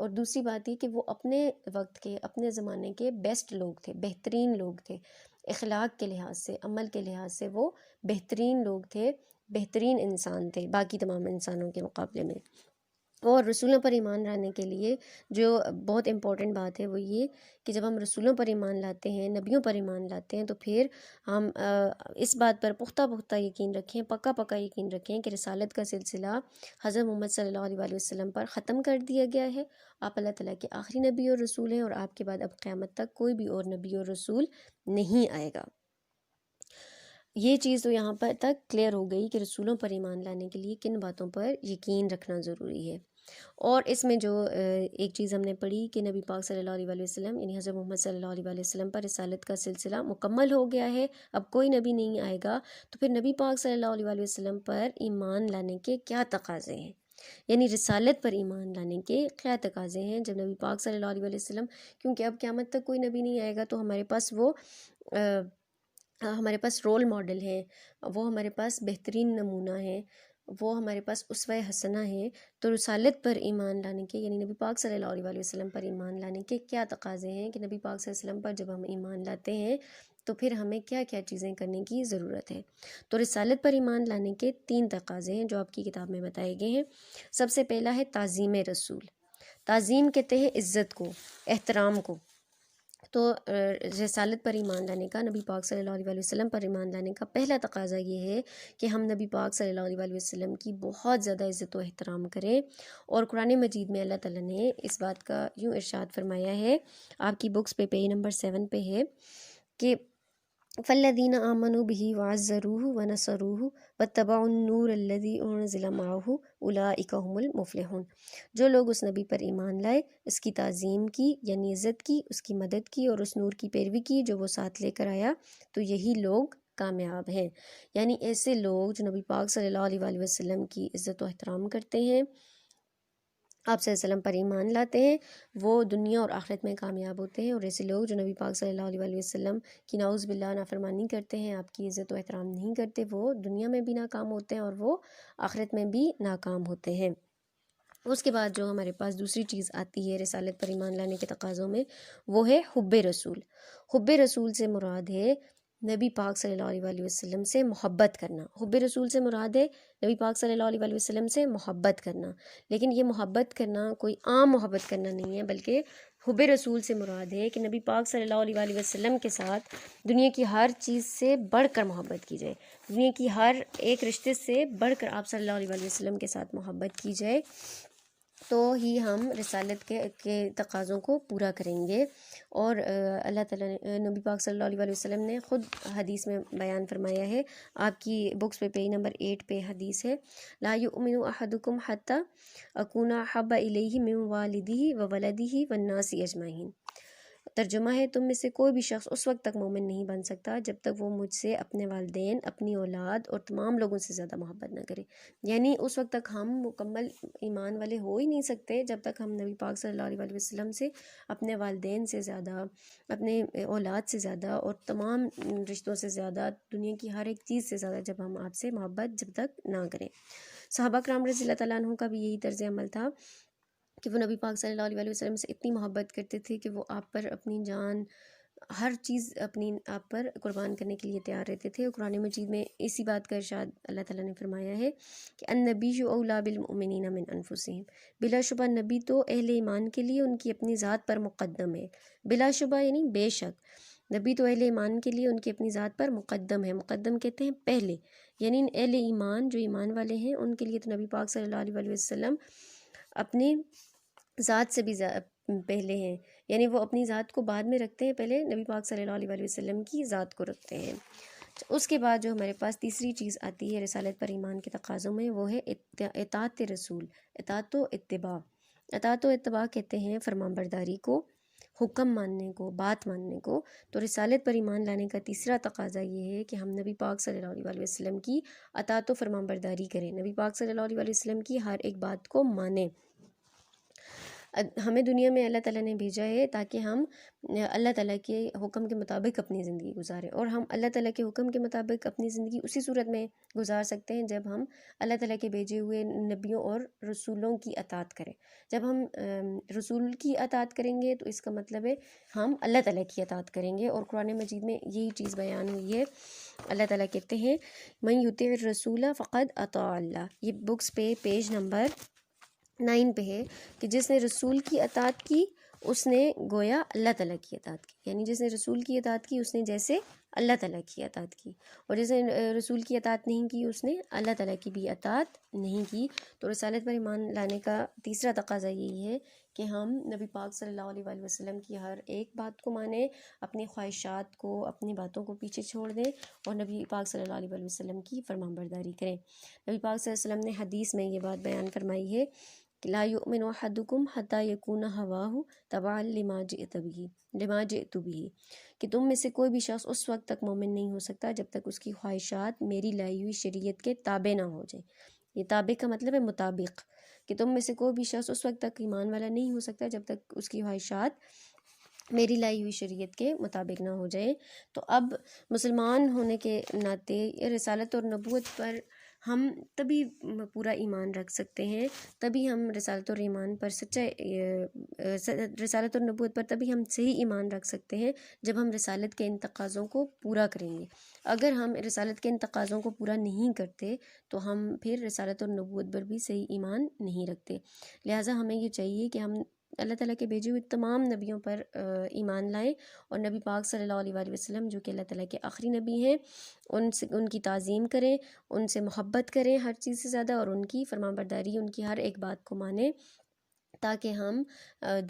اور دوسری بات یہ کہ وہ اپنے وقت کے، اپنے زمانے کے بیسٹ لوگ تھے، بہترین لوگ تھے، اخلاق کے لحاظ سے، عمل کے لحاظ سے وہ بہترین لوگ تھے، بہترین انسان تھے باقی تمام انسانوں کے مقابلے میں۔ اور رسولوں پر ایمان لانے کے لیے جو بہت امپورٹنٹ بات ہے وہ یہ کہ جب ہم رسولوں پر ایمان لاتے ہیں، نبیوں پر ایمان لاتے ہیں، تو پھر ہم اس بات پر پختہ یقین رکھیں، پکا یقین رکھیں کہ رسالت کا سلسلہ حضرت محمد صلی اللہ علیہ وآلہ وسلم پر ختم کر دیا گیا ہے۔ آپ اللہ تعالیٰ کے آخری نبی اور رسول ہیں، اور آپ کے بعد اب قیامت تک کوئی بھی اور نبی اور رسول نہیں آئے گا۔ یہ چیز تو یہاں پر تک کلیئر ہو گئی کہ رسولوں پر ایمان لانے کے لیے کن باتوں پر یقین رکھنا ضروری ہے۔ اور اس میں جو ایک چیز ہم نے پڑھی کہ نبی پاک صلی اللہ علیہ وآلہ وسلم یعنی حضرت محمد صلی اللہ علیہ وآلہ وسلم پر رسالت کا سلسلہ مکمل ہو گیا ہے، اب کوئی نبی نہیں آئے گا، تو پھر نبی پاک صلی اللہ علیہ وآلہ وسلم پر ایمان لانے کے کیا تقاضے ہیں، یعنی رسالت پر ایمان لانے کے کیا تقاضے ہیں جب نبی پاک صلی اللہ علیہ وآلہ وسلم، کیونکہ اب قیامت تک کوئی نبی نہیں آئے گا تو ہمارے پاس وہ ہمارے پاس رول ماڈل ہیں، وہ ہمارے پاس بہترین نمونہ ہیں، وہ ہمارے پاس اسوہ حسنہ ہیں۔ تو رسالت پر ایمان لانے کے یعنی نبی پاک صلی اللہ علیہ وآلہ وسلم پر ایمان لانے کے کیا تقاضے ہیں کہ نبی پاک صلی اللہ علیہ وسلم پر جب ہم ایمان لاتے ہیں تو پھر ہمیں کیا کیا چیزیں کرنے کی ضرورت ہے۔ تو رسالت پر ایمان لانے کے 3 تقاضے ہیں جو آپ کی کتاب میں بتائے گئے ہیں۔ سب سے پہلا ہے تعظیم رسول۔ تعظیم کہتے ہیں عزت کو، احترام کو۔ تو رسالت پر ایمان لانے کا، نبی پاک صلی اللہ علیہ وآلہ وسلم پر ایمان لانے کا پہلا تقاضا یہ ہے کہ ہم نبی پاک صلی اللہ علیہ وآلہ وسلم کی بہت زیادہ عزت و احترام کریں۔ اور قرآن مجید میں اللہ تعالیٰ نے اس بات کا یوں ارشاد فرمایا ہے، آپ کی بکس پہ پیج نمبر 7 پہ ہے کہ فالذین آمنوا بہ وعزروہ ونصروہ واتبعوا النور الذی انزل معہ اولئک هم المفلحون۔ جو لوگ اس نبی پر ایمان لائے، اس کی تعظیم کی یعنی عزت کی، اس کی مدد کی اور اس نور کی پیروی کی جو وہ ساتھ لے کر آیا، تو یہی لوگ کامیاب ہیں۔ یعنی ایسے لوگ جو نبی پاک صلی اللہ علیہ وآلہ وسلم کی عزت و احترام کرتے ہیں، آپ صلی اللہ علیہ وسلم پر ایمان لاتے ہیں، وہ دنیا اور آخرت میں کامیاب ہوتے ہیں۔ اور ایسے لوگ جو نبی پاک صلی اللہ علیہ وآلہ وسلم کی نعوذ باللہ نافرمانی کرتے ہیں، آپ کی عزت و احترام نہیں کرتے، وہ دنیا میں بھی ناکام ہوتے ہیں اور وہ آخرت میں بھی ناکام ہوتے ہیں۔ اس کے بعد جو ہمارے پاس دوسری چیز آتی ہے رسالت پر ایمان لانے کے تقاضوں میں، وہ ہے حب رسول۔ حب رسول سے مراد ہے نبی پاک صلی اللہ علیہ وآلہ وسلم سے محبت کرنا۔ حب رسول سے مراد ہے نبی پاک صلی اللہ علیہ وآلہ وسلم سے محبت کرنا، لیکن یہ محبت کرنا کوئی عام محبت کرنا نہیں ہے، بلکہ حب رسول سے مراد ہے کہ نبی پاک صلی اللہ علیہ وآلہ وسلم کے ساتھ دنیا کی ہر چیز سے بڑھ کر محبت کی جائے، دنیا کی ہر ایک رشتے سے بڑھ کر آپ صلی اللہ علیہ وآلہ وسلم کے ساتھ محبت کی جائے، تو ہی ہم رسالت کے تقاضوں کو پورا کریں گے۔ اور اللہ تعالیٰ نے، نبی پاک صلی اللہ علیہ وآلہ وسلم نے خود حدیث میں بیان فرمایا ہے، آپ کی بکس پہ پیج نمبر 8 پہ حدیث ہے، لا یؤمن احدکم حتی اکون احب الیہ من والدہ وولدہ والناس اجمعین۔ ترجمہ ہے، تم میں سے کوئی بھی شخص اس وقت تک مومن نہیں بن سکتا جب تک وہ مجھ سے اپنے والدین، اپنی اولاد اور تمام لوگوں سے زیادہ محبت نہ کرے۔ یعنی اس وقت تک ہم مکمل ایمان والے ہو ہی نہیں سکتے جب تک ہم نبی پاک صلی اللہ علیہ وآلہ وسلم سے، اپنے والدین سے زیادہ، اپنے اولاد سے زیادہ اور تمام رشتوں سے زیادہ، دنیا کی ہر ایک چیز سے زیادہ جب ہم آپ سے محبت جب تک نہ کریں۔ صحابہ کرام رضی اللہ تعالیٰ عنہ کا بھی یہی طرز عمل تھا کہ وہ نبی پاک صلی اللہ علیہ وآلہ وسلم سے اتنی محبت کرتے تھے کہ وہ آپ پر اپنی جان، ہر چیز اپنی آپ پر قربان کرنے کے لیے تیار رہتے تھے۔ اور قرآن مجید میں اسی بات کا ارشاد اللہ تعالیٰ نے فرمایا ہے کہ النبی اولیٰ بالمؤمنین من انفسہم، بلا شبہ نبی تو اہل ایمان کے لیے ان کی اپنی ذات پر مقدم ہے۔ بلا شبہ یعنی بے شک، نبی تو اہل ایمان کے لیے ان کی اپنی ذات پر مقدم ہے۔ مقدم کہتے ہیں پہلے، یعنی اہل ایمان جو ایمان والے ہیں ان کے لیے تو نبی پاک صلی اللہ علیہ وآلہ وسلم اپنی ذات سے بھی پہلے ہیں، یعنی وہ اپنی ذات کو بعد میں رکھتے ہیں، پہلے نبی پاک صلی اللہ علیہ وآلہ وسلم کی ذات کو رکھتے ہیں۔ اس کے بعد جو ہمارے پاس تیسری چیز آتی ہے رسالت پر ایمان کے تقاضوں میں، وہ ہے اطاعت رسول، اطاعت و اتباع۔ اطاعت و اتباع کہتے ہیں فرمان برداری کو، حکم ماننے کو، بات ماننے کو۔ تو رسالت پر ایمان لانے کا تیسرا تقاضا یہ ہے کہ ہم نبی پاک صلی اللہ علیہ وآلہ وسلم کی اطاعت و فرمان برداری کریں، نبی پاک صلی اللہ علیہ وآلہ وسلم کی ہر ایک بات کو مانیں۔ ہمیں دنیا میں اللہ تعالیٰ نے بھیجا ہے تاکہ ہم اللہ تعالیٰ کے حکم کے مطابق اپنی زندگی گزاریں، اور ہم اللہ تعالیٰ کے حکم کے مطابق اپنی زندگی اسی صورت میں گزار سکتے ہیں جب ہم اللہ تعالیٰ کے بھیجے ہوئے نبیوں اور رسولوں کی اطاعت کریں۔ جب ہم رسول کی اطاعت کریں گے تو اس کا مطلب ہے ہم اللہ تعالیٰ کی اطاعت کریں گے، اور قرآن مجید میں یہی چیز بیان ہوئی ہے۔ اللہ تعالیٰ کہتے ہیں من یطع الرسول فقد اطاع اللہ، یہ بکس پہ پیج نمبر 9 پہ ہے کہ جس نے رسول کی اطاعت کی اس نے گویا اللہ تعالیٰ کی اطاعت کی، یعنی جس نے رسول کی اطاعت کی اس نے جیسے اللہ تعالیٰ کی اطاعت کی، اور جس نے رسول کی اطاعت نہیں کی اس نے اللہ تعالیٰ کی بھی اطاعت نہیں کی۔ تو رسالت پر ایمان لانے کا تیسرا تقاضا یہی ہے کہ ہم نبی پاک صلی اللہ علیہ وآلہ وسلم کی ہر ایک بات کو مانیں، اپنی خواہشات کو، اپنی باتوں کو پیچھے چھوڑ دیں، اور نبی پاک صلی اللہ علیہ وآلہ وسلم کی فرمانبرداری کریں۔ نبی پاک صلی اللہ علیہ وسلم نے حدیث میں یہ بات بیان فرمائی ہے کہ لا یؤمن احدکم حتی یکون ہواہ تبعا لما جئت به، کہ تم میں سے کوئی بھی شخص اس وقت تک مومن نہیں ہو سکتا جب تک اس کی خواہشات میری لائی ہوئی شریعت کے تابع نہ ہو جائیں۔ یہ تابع کا مطلب ہے مطابق، کہ تم میں سے کوئی بھی شخص اس وقت تک ایمان والا نہیں ہو سکتا جب تک اس کی خواہشات میری لائی ہوئی شریعت کے مطابق نہ ہو جائے۔ تو اب مسلمان ہونے کے ناطے رسالت اور نبوت پر ہم تبھی پورا ایمان رکھ سکتے ہیں، تبھی ہم رسالت اور ایمان پر رسالت اور نبوت پر تبھی ہم صحیح ایمان رکھ سکتے ہیں جب ہم رسالت کے ان تقاضوں کو پورا کریں گے۔ اگر ہم رسالت کے ان تقاضوں کو پورا نہیں کرتے تو ہم پھر رسالت اور نبوت پر بھی صحیح ایمان نہیں رکھتے۔ لہٰذا ہمیں یہ چاہیے کہ ہم اللہ تعالیٰ کے بھیجے ہوئے تمام نبیوں پر ایمان لائیں، اور نبی پاک صلی اللہ علیہ وآلہ وسلم جو کہ اللہ تعالیٰ کے آخری نبی ہیں ان کی تعظیم کریں، ان سے محبت کریں ہر چیز سے زیادہ، اور ان کی فرمانبرداری، ان کی ہر ایک بات کو مانیں، تاکہ ہم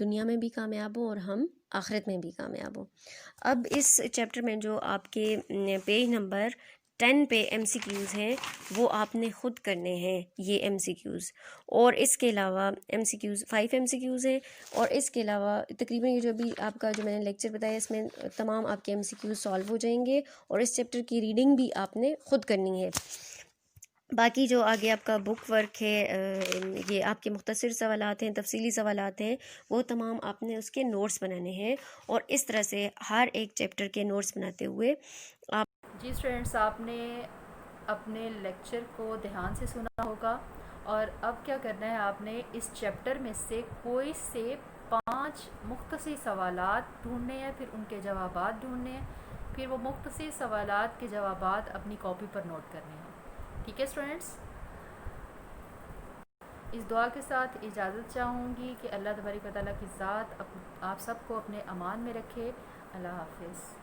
دنیا میں بھی کامیاب ہوں اور ہم آخرت میں بھی کامیاب ہوں۔ اب اس چیپٹر میں جو آپ کے پیج نمبر 10 پہ ایم سی کیوز ہیں وہ آپ نے خود کرنے ہیں، یہ ایم سی کیوز، اور اس کے علاوہ M C Qs 5 M C Qs ہیں، اور اس کے علاوہ تقریباً یہ جو بھی آپ کا جو میں نے لیکچر بتایا اس میں تمام آپ کے ایم سی کیوز سالو ہو جائیں گے، اور اس چیپٹر کی ریڈنگ بھی آپ نے خود کرنی ہے۔ باقی جو آگے آپ کا بک ورک ہے، یہ آپ کے مختصر سوالات ہیں، تفصیلی سوالات ہیں، وہ تمام آپ نے اس کے نوٹس بنانے ہیں، اور اس طرح سے ہر ایک چیپٹر کے نوٹس بناتے ہوئے آپ جی اسٹوڈنٹس، آپ نے اپنے لیکچر کو دھیان سے سنا ہوگا، اور اب کیا کرنا ہے، آپ نے اس چیپٹر میں سے کوئی سے 5 مختصر سوالات ڈھونڈنے ہیں، پھر ان کے جوابات ڈھونڈنے ہیں، پھر وہ مختصر سوالات کے جوابات اپنی کاپی پر نوٹ کرنے ہیں۔ ٹھیک ہے اسٹوڈنٹس، اس دعا کے ساتھ اجازت چاہوں گی کہ اللہ تبارک و تعالیٰ کی ذات آپ سب کو اپنے امان میں رکھے۔ اللہ حافظ۔